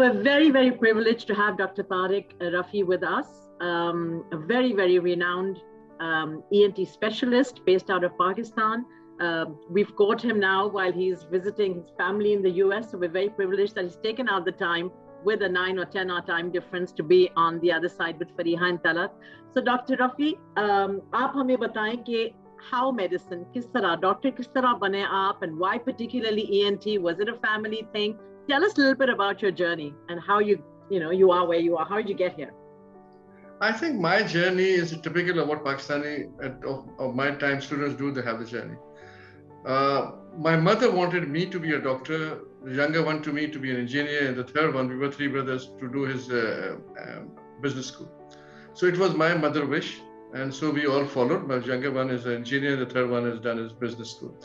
we're very, very privileged to have Dr. Tariq Rafi with us, a very, very renowned ENT specialist based out of Pakistan. We've caught him now while he's visiting his family in the US. So we're very privileged that he's taken out the time with a 9 or 10 hour time difference to be on the other side with Fariha and Talat. So Dr. Rafi, आप हमें बताएं कि how medicine, किस तरह, doctor किस तरह बने आप, and why particularly ENT? Was it a family thing? Tell us a little bit about your journey and how you are where you are. How did you get here? I think my journey is typical of what Pakistani of my time students do. They have the journey. My mother wanted me to be a doctor, the younger one to me to be an engineer, and the third one, we were three brothers, to do his business school. So it was my mother's wish, and so we all followed. My younger one is an engineer, the third one has done his business school.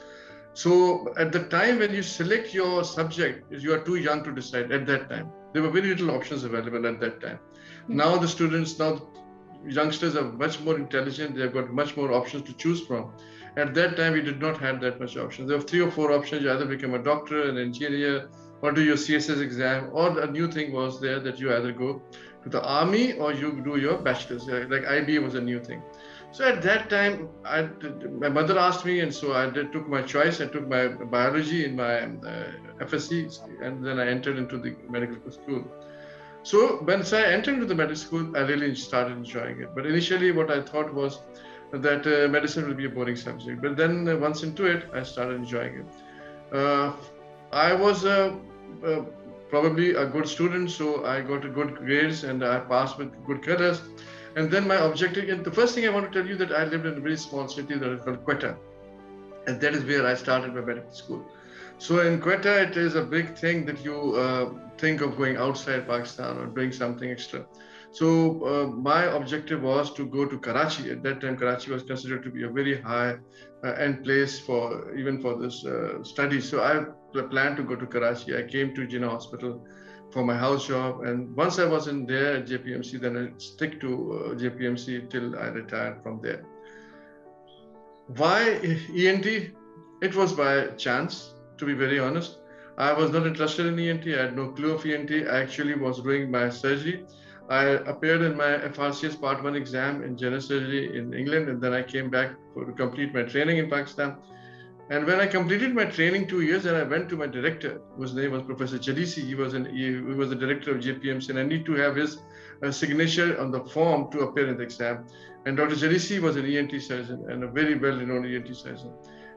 So at the time when you select your subject, you are too young to decide at that time. There were very little options available at that time. Now the students, youngsters are much more intelligent. They've got much more options to choose from. At that time, we did not have that much options. There were 3 or 4 options. You either become a doctor, an engineer, or do your CSS exam, or a new thing was there that you either go to the army or you do your bachelor's. Like IB was a new thing. So at that time, my mother asked me, and so I took my choice. I took my biology in my FSC, and then I entered into the medical school. So once I entered into the medical school, I really started enjoying it. But initially, what I thought was that medicine will be a boring subject. But then once into it, I started enjoying it. I was probably a good student, so I got good grades and I passed with good colors. And then my objective, and the first thing I want to tell you that I lived in a very small city that is called Quetta. And that is where I started my medical school. So in Quetta, it is a big thing that you think of going outside Pakistan or doing something extra. So my objective was to go to Karachi. At that time, Karachi was considered to be a very high end place for even for this study. So I planned to go to Karachi. I came to Jinnah Hospital for my house job, and once I was in there at JPMC, then I stick to JPMC till I retired from there. Why ENT? It was by chance, to be very honest. I was not interested in ENT. I had no clue of ENT. I actually was doing my surgery. I appeared in my FRCS Part 1 exam in general surgery in England, and then I came back to complete my training in Pakistan. And when I completed my training 2 years, and I went to my director, whose name was Professor Jalisi. He was the director of JPMC, and I need to have his signature on the form to appear in the exam. And Dr. Jalisi was an ENT surgeon and a very well-renowned ENT surgeon.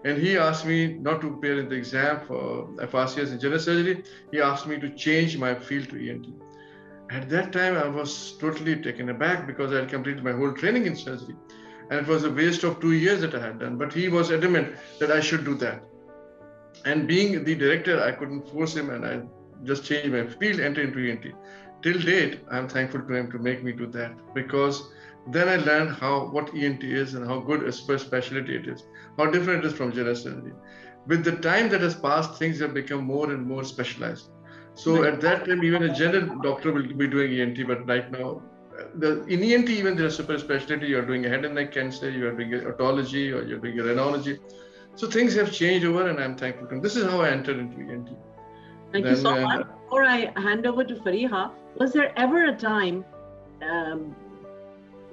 And he asked me not to appear in the exam for FRCS in general surgery. He asked me to change my field to ENT. At that time, I was totally taken aback because I had completed my whole training in surgery. And it was a waste of 2 years that I had done. But he was adamant that I should do that. And being the director, I couldn't force him, and I just changed my field, entered into ENT. Till date, I'm thankful to him to make me do that, because then I learned what ENT is and how good a specialty it is, how different it is from general surgery. With the time that has passed, things have become more and more specialized. So at that time, even a general doctor will be doing ENT, but right now, in ENT, even there's a super specialty. You're doing a head and neck cancer, you're doing otology, or you're doing a rhinology. So things have changed over, and I'm thankful to him. This is how I entered into ENT. Thank you so much. Before I hand over to Fariha, was there ever a time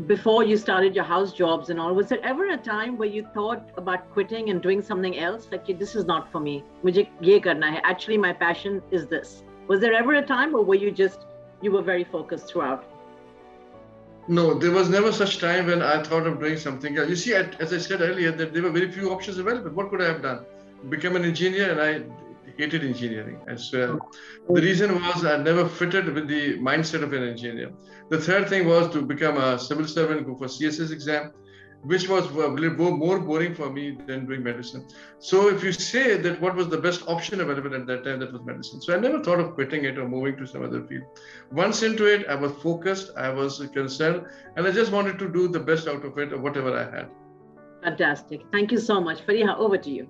before you started your house jobs and all, was there ever a time where you thought about quitting and doing something else? Like, this is not for me. Mujhe ye karna hai. Actually, my passion is this. Was there ever a time, or were you were very focused throughout? No, there was never such time when I thought of doing something else. You see, as I said earlier, that there were very few options available. What could I have done? Become an engineer, and I hated engineering. I swear. The reason was I never fitted with the mindset of an engineer. The third thing was to become a civil servant, go for CSS exam, which was more boring for me than doing medicine. So if you say that what was the best option available at that time, that was medicine. So I never thought of quitting it or moving to some other field. Once into it, I was focused, I was concerned, and I just wanted to do the best out of it, or whatever I had. Fantastic. Thank you so much. Fariha, over to you.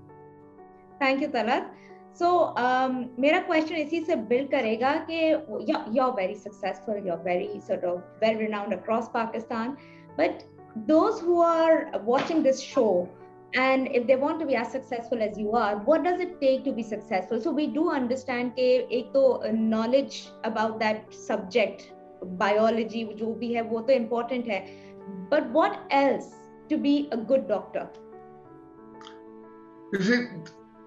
Thank you, Talat. So, मेरा question इसी से build करेगा कि you're very successful, you're very sort of well-renowned across Pakistan, but those who are watching this show And if they want to be as successful as you are, what does it take to be successful? So we do understand that एक तो knowledge about that subject, biology जो भी है वो तो important है, but what else to be a good doctor? You see,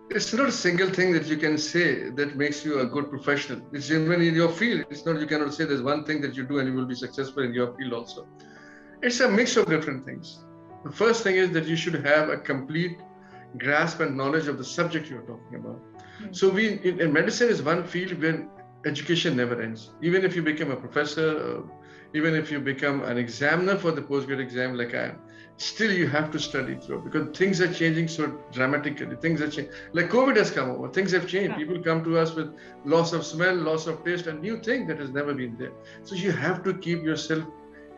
it's not a single thing that you can say that makes you a good professional. It's even in your field. It's not, you cannot say there's one thing that you do and you will be successful in your field also. It's a mix of different things. The first thing is that you should have a complete grasp and knowledge of the subject you're talking about. So in medicine is one field where education never ends. Even if you become a professor, even if you become an examiner for the postgrad exam like I am, still you have to study through because things are changing so dramatically. Things are changing. Like COVID has come over. Things have changed. People come to us with loss of smell, loss of taste, a new thing that has never been there. So you have to keep yourself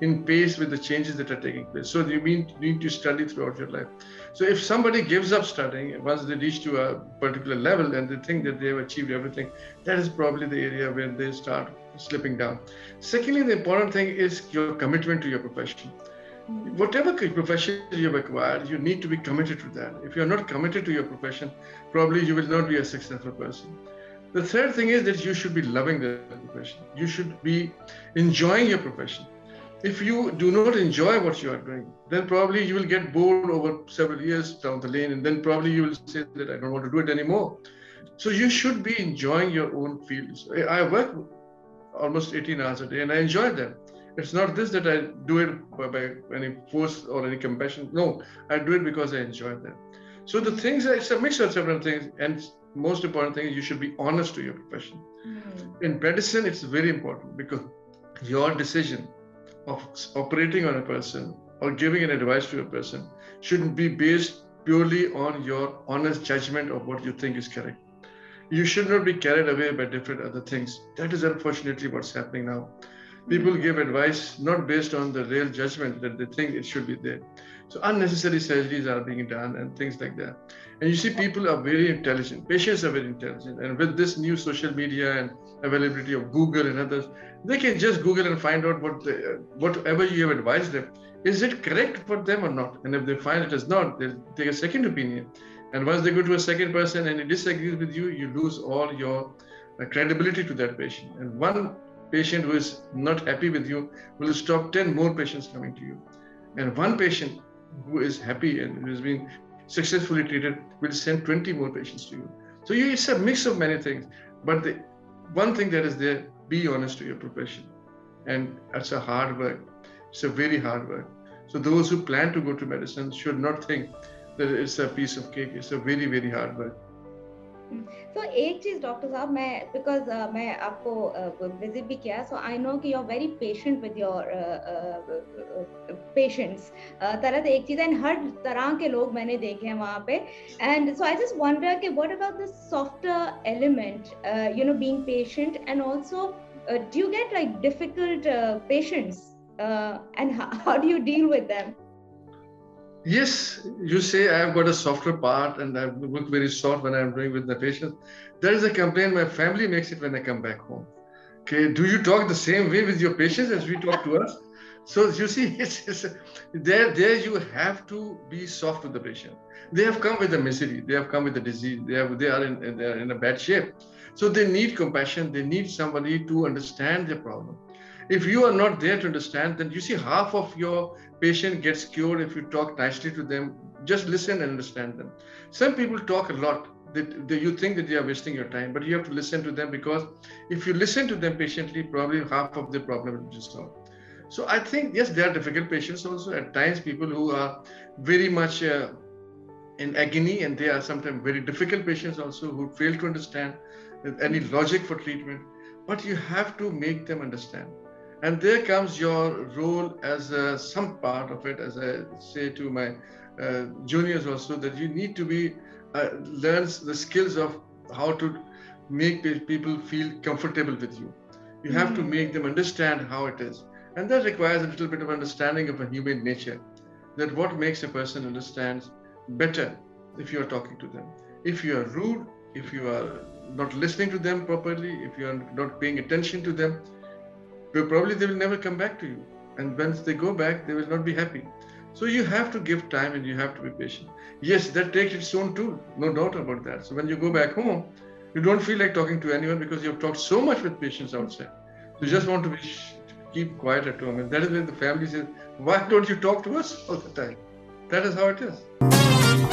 in pace with the changes that are taking place. So you need to study throughout your life. So if somebody gives up studying, once they reach to a particular level and they think that they have achieved everything, that is probably the area where they start slipping down. Secondly, the important thing is your commitment to your profession. Whatever profession you have acquired, you need to be committed to that. If you're not committed to your profession, probably you will not be a successful person. The third thing is that you should be loving the profession. You should be enjoying your profession. If you do not enjoy what you are doing, then probably you will get bored over several years down the lane, and then probably you will say that I don't want to do it anymore. So you should be enjoying your own fields. I work almost 18 hours a day and I enjoy them. It's not this that I do it by any force or any compassion. No, I do it because I enjoy them. So the things, it's a mix of several things, and most important thing is you should be honest to your profession. In medicine, it's very important because your decision of operating on a person or giving an advice to a person shouldn't be based purely on your honest judgment of what you think is correct. You should not be carried away by different other things. That is unfortunately what's happening now. People give advice not based on the real judgment that they think it should be there. So unnecessary surgeries are being done and things like that. And you see, people are very intelligent. Patients are very intelligent. And with this new social media and availability of Google and others, they can just Google and find out whatever you have advised them. Is it correct for them or not? And if they find it is not, they'll take a second opinion. And once they go to a second person and he disagrees with you, you lose all your credibility to that patient. And one patient who is not happy with you will stop 10 more patients coming to you. And one patient who is happy and who has been successfully treated will send 20 more patients to you. So it's a mix of many things. But the one thing that is there, be honest to your profession. And it's a hard work. It's a very hard work. So those who plan to go to medicine should not think that it's a piece of cake. It's a very, very hard work. So एक चीज doctor साहब मैं because मैं आपको visit भी किया, so I know कि you're very patient with your patients. तरह एक चीज है, and हर तरह के लोग मैंने देखे हैं वहाँ पे, and so I just wonder कि what about the softer element, being patient, and also do you get like difficult patients, and how do you deal with them? Yes, you say I have got a softer part and I look very soft when I'm doing with the patients. There is a complaint my family makes it when I come back home. Okay, do you talk the same way with your patients as we talk to us? So you see, there you have to be soft with the patient. They have come with a misery. They have come with a disease. They are in a bad shape. So they need compassion. They need somebody to understand their problem. If you are not there to understand, then you see half of your patient gets cured if you talk nicely to them. Just listen and understand them. Some people talk a lot. You think that they are wasting your time, but you have to listen to them, because if you listen to them patiently, probably half of the problem will be solved. So I think, yes, there are difficult patients also. At times, people who are very much in agony, and they are sometimes very difficult patients also who fail to understand any logic for treatment. But you have to make them understand. And there comes your role as some part of it, as I say to my juniors also, that you need to be learns the skills of how to make people feel comfortable with you. You have to make them understand how it is. And that requires a little bit of understanding of a human nature, that what makes a person understands better if you are talking to them. If you are rude, if you are not listening to them properly, if you are not paying attention to them, probably they will never come back to you. And once they go back, they will not be happy. So you have to give time and you have to be patient. Yes, that takes its own tool, no doubt about that. So when you go back home, you don't feel like talking to anyone because you've talked so much with patients outside. You just want to keep quiet at home. And that is when the family says, why don't you talk to us all the time? That is how it is.